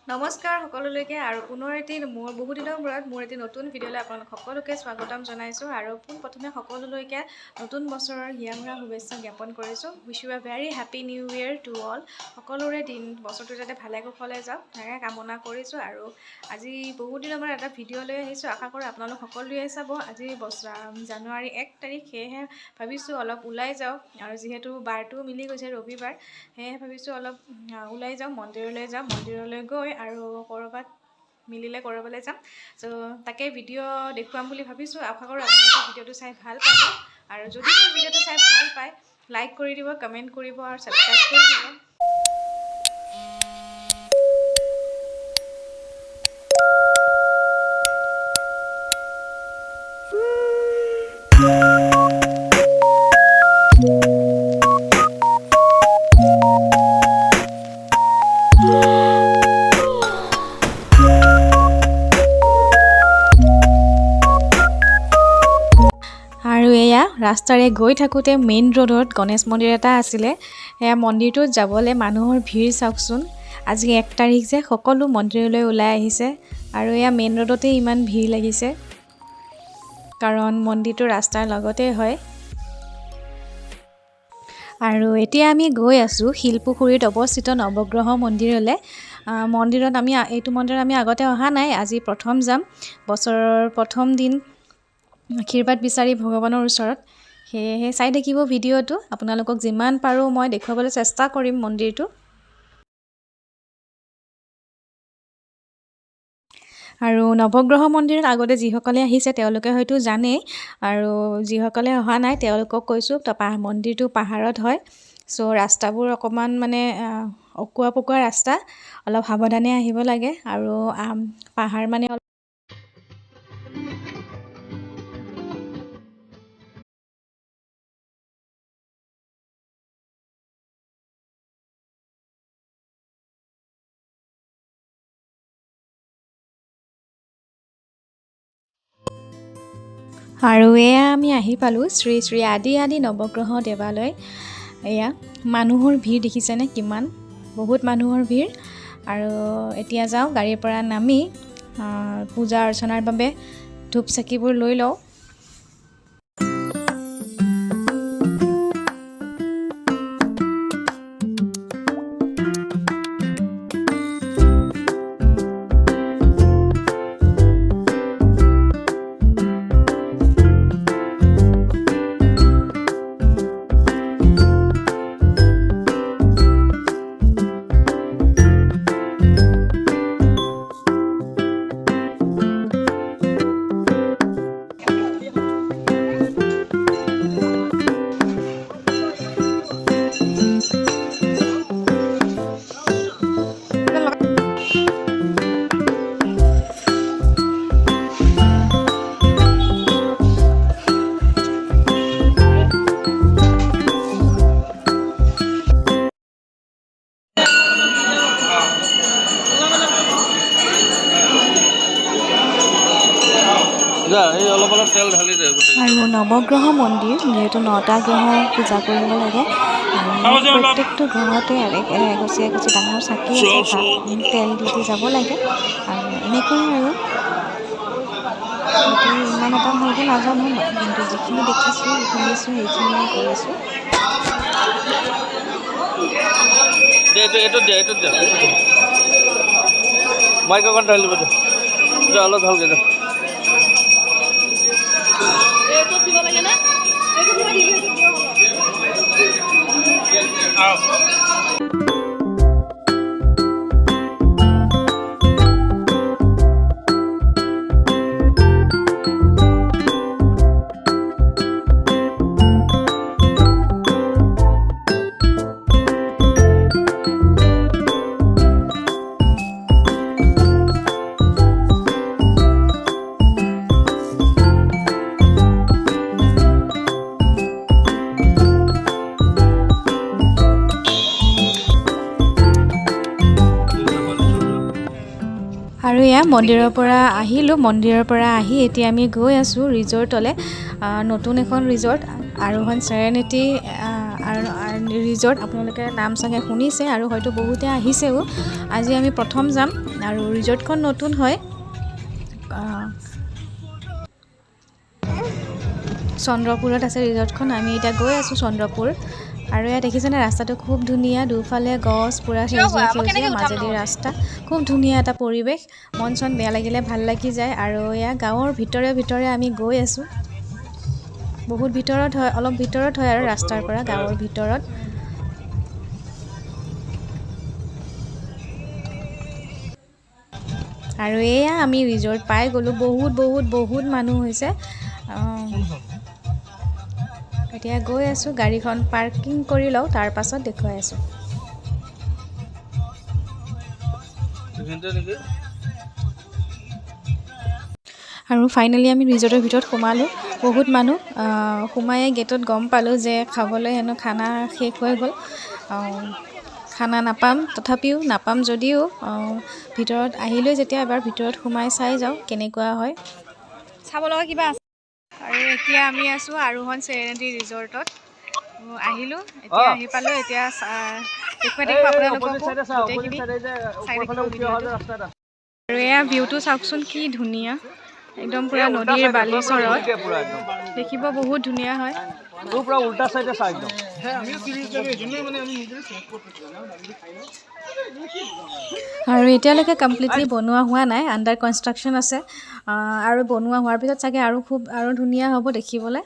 নমস্কাৰ সকলোলৈকে আৰু পুনৰ এটি বহু দিনৰ মূৰত মোৰ এটি নতুন ভিডিঅ'লৈ আপোনালোক সকলোকে স্বাগতম জনাইছোঁ আৰু পোনপ্ৰথমে সকলোলৈকে নতুন বছৰৰ হিয়ামৰা শুভেচ্ছা জ্ঞাপন কৰিছোঁ। Wish you a very happy new year to all. সকলোৰে বছৰটো যাতে ভালে কুশলে যাওক তাকে কামনা কৰিছোঁ। আৰু আজি বহু দিনৰ মূৰত এটা ভিডিঅ' লৈ আহিছোঁ। আশা কৰোঁ আপোনালোক সকলোৱে চাব। আজি জানুৱাৰী 1 তাৰিখ, সেয়েহে ভাবিছোঁ অলপ ওলাই যাওক আৰু যিহেতু বাৰটো মিলি গৈছে ৰবিবাৰ, সেয়েহে ভাবিছোঁ অলপ ওলাই যাওঁ, মন্দিৰলৈ গৈ আৰু ক'ৰবাত মিলিলে ক'ৰবালৈ যাম। চ' তাকে ভিডিঅ' দেখুৱাম বুলি ভাবিছোঁ। আশা কৰোঁ আপোনালোকে ভিডিঅ'টো চাই ভাল পাব আৰু যদি ভিডিঅ'টো চাই ভাল পায় লাইক কৰি দিব, কমেণ্ট কৰিব আৰু ছাবস্ক্ৰাইব কৰি দিব। আৰু এয়া ৰাস্তাৰে গৈ থাকোঁতে মেইন ৰোডত গণেশ মন্দিৰ এটা আছিলে। এয়া মন্দিৰটোত যাবলৈ মানুহৰ ভিৰ চাওকচোন। আজি 1 তাৰিখ যে সকলো মন্দিৰলৈ ওলাই আহিছে আৰু এয়া মেইন ৰোডতে ইমান ভিৰ লাগিছে কাৰণ মন্দিৰটো ৰাস্তাৰ লগতে হয়। আৰু এতিয়া আমি গৈ আছোঁ শিলপুখুৰীত অৱস্থিত নৱগ্ৰহ মন্দিৰলৈ। এইটো মন্দিৰত আমি আগতে অহা নাই, আজি প্ৰথম যাম। বছৰৰ প্ৰথম দিন আশীৰ্বাদ বিচাৰি ভগৱানৰ ওচৰত। সেয়েহে চাই থাকিব ভিডিঅ'টো। আপোনালোকক যিমান পাৰোঁ মই দেখুৱাবলৈ চেষ্টা কৰিম মন্দিৰটো। আৰু নৱগ্ৰহ মন্দিৰত আগতে যিসকলে আহিছে তেওঁলোকে হয়তো জানেই, আৰু যিসকলে অহা নাই তেওঁলোকক কৈছোঁ মন্দিৰটো পাহাৰত হয়। চ' ৰাস্তাবোৰ অকণমান অকোৱা পকোৱা ৰাস্তা, অলপ সাৱধানে আহিব লাগে। আৰু পাহাৰ আৰু এয়া আমি আহি পালোঁ শ্ৰী শ্ৰী আদি নৱগ্ৰহ দেৱালয়। এয়া মানুহৰ ভিৰ দেখিছেনে কিমান, বহুত মানুহৰ ভিৰ। আৰু এতিয়া যাওঁ গাড়ীৰ পৰা নামি পূজা অৰ্চনাৰ বাবে ধূপ চাকিবোৰ লৈ লওঁ। আৰু নৱগ্ৰহ মন্দিৰ যিহেতু 9টা গ্ৰহ পূজা কৰিব লাগে। প্ৰত্যেকটো গ্ৰহতে এগছি ডাঙৰ চাকি আছে, তেল দি যাব লাগে। আৰু এনেকৈ আৰু ইমান এটা ভালকৈ নাজানো, কিন্তু যিখিনি দেখিছোঁ শুনিছোঁ সেইখিনি মই কৰিছোঁ। অলপ ভালকৈ যা। আৰু এয়া মন্দিৰৰ পৰা আহিলোঁ। মন্দিৰৰ পৰা আহি এতিয়া আমি গৈ আছোঁ ৰিজৰ্টলৈ। নতুন এখন ৰিজৰ্ট আৰোহণ চেৰেনিটি ৰিজৰ্ট আপোনালোকে নাম চাগে শুনিছে আৰু হয়তো বহুতে আহিছেও। আজি আমি প্ৰথম যাম আৰু ৰিজৰ্টখন নতুন হয়, চন্দ্ৰপুৰত আছে ৰিজৰ্টখন। আমি এতিয়া গৈ আছোঁ চন্দ্ৰপুৰ। আৰু ইয়াত দেখিছেনে ৰাস্তাটো খুব ধুনীয়া, দুফালে গছ পূৰা সেউজীয়া মাজেদি ৰাস্তা, খুব ধুনীয়া এটা পৰিৱেশ। মন চন বেয়া লাগিলে ভাল লাগি যায়। আৰু এয়া গাঁৱৰ ভিতৰে আমি গৈ আছোঁ। বহুত ভিতৰত হয়, অলপ ভিতৰত হয় আৰু ৰাস্তাৰ পৰা গাঁৱৰ ভিতৰত। আৰু এয়া আমি ৰিজৰ্ট পাই গ'লোঁ। বহুত মানুহ হৈছে। এতিয়া গৈ আছোঁ, গাড়ীখন পাৰ্কিং কৰি লওঁ, তাৰ পাছত দেখুৱাই আছোঁ। আৰু ফাইনেলি আমি ৰিজৰ্টৰ ভিতৰত সোমালোঁ। বহুত মানুহ সোমায়ে গেটত গম পালোঁ যে খাবলৈ হেনো খানা শেষ হৈ গ'ল। খানা নাপাম, তথাপিও নাপাম যদিও ভিতৰত আহিলৈ যেতিয়া এবাৰ ভিতৰত সোমাই চাই যাওঁ কেনেকুৱা হয়। চাব লগা কিবা আছে। আৰু এতিয়া আমি আছোঁ আৰোহণ চেৰেনেটি ৰিজৰ্টত। আহিলোঁ, এতিয়া আহি পালোঁ। এতিয়া দেখুৱাই থাকিব আপোনালোককো গোটেইখিনি চাই থাকিব ভিডিঅ'টো। আৰু এয়া ভিউটো চাওকচোন কি ধুনীয়া, একদম পুৰা নদীৰ বালিৰ চৰত দেখিব বহুত ধুনীয়া হয়। আৰু এতিয়ালৈকে কমপ্লিটলি বনোৱা হোৱা নাই, আণ্ডাৰ কনষ্ট্ৰাকশ্যন আছে। আৰু বনোৱা হোৱাৰ পিছত চাগে আৰু ধুনীয়া হ'ব দেখিবলৈ।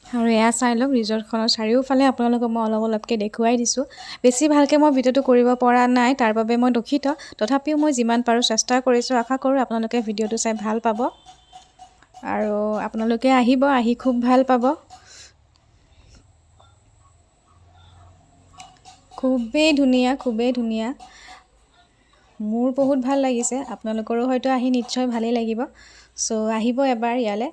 আৰু এয়া চাই লওক ৰিজৰ্টখনৰ চাৰিওফালে আপোনালোকক মই অলপকৈ দেখুৱাই দিছোঁ। বেছি ভালকৈ মই ভিডিঅ'টো কৰিব পৰা নাই, তাৰ বাবে মই দুখিত। তথাপিও মই যিমান পাৰোঁ চেষ্টা কৰিছোঁ। আশা কৰোঁ আপোনালোকে ভিডিঅ'টো চাই ভাল পাব আৰু আপোনালোকে আহিব, আহি খুব ভাল পাব। খুবেই ধুনীয়া। মোৰ বহুত ভাল লাগিছে, আপোনালোকৰো হয়তো আহি নিশ্চয় ভালেই লাগিব। চ' আহিব এবাৰ ইয়ালৈ।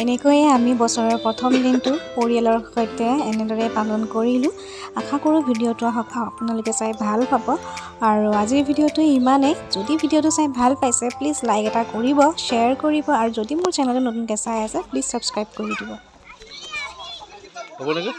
এনেকৈয়ে আমি বছৰৰ প্ৰথম দিনটো পৰিয়ালৰ সৈতে এনেদৰে পালন কৰিলোঁ। আশা কৰোঁ ভিডিঅ'টো আপোনালোকে চাই ভাল পাব। আৰু আজিৰ ভিডিঅ'টো ইমানেই। যদি ভিডিঅ'টো চাই ভাল পাইছে প্লিজ লাইক এটা কৰিব, শ্বেয়াৰ কৰিব, আৰু যদি মোৰ চেনেলটো নতুনকৈ চাই আছে প্লিজ ছাবস্ক্ৰাইব কৰি দিব। হ'ব নেকি?